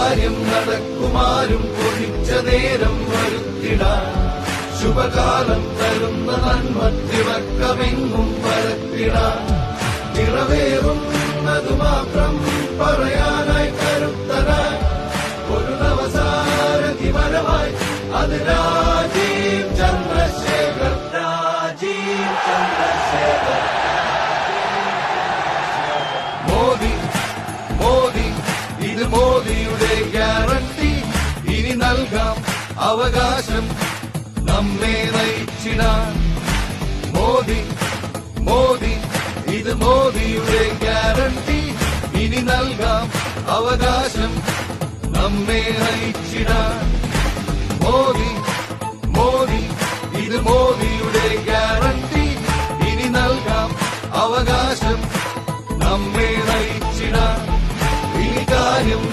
കാര്യം നടക്കുമാരും കൊതിച്ച നേരം വരുത്തിടാൻ ശുഭകാലം തരുന്ന നന്മത്തിളക്കമെങ്ങും പരത്തിടാൻ നിറവേറുന്നതു മാത്രം പറയാനായി കരുത്തനായി ഒരു നവസാരഥി വരവായി അത് രാജീവ് ചന്ദ്രശേഖർ രാജീവ് ചന്ദ്രശേഖർ മോദി മോദി ഇത് മോദിയുടെ ഗ്യാരണ്ടി ഇനി നൽകാം അവകാശം നമ്മെ നയിച്ചിടാൻ മോദി മോദി ഇത് മോദിയുടെ ഗ്യാരണ്ടി ഇനി നൽകാം അവകാശം നമ്മെ നയിച്ചിടാൻ മോദി മോദി ഇത് മോദിയുടെ ഗ്യാരണ്ടി ഇനി നൽകാം അവകാശം നമ്മെ നയിച്ചിടാൻ ഇനി കാര്യം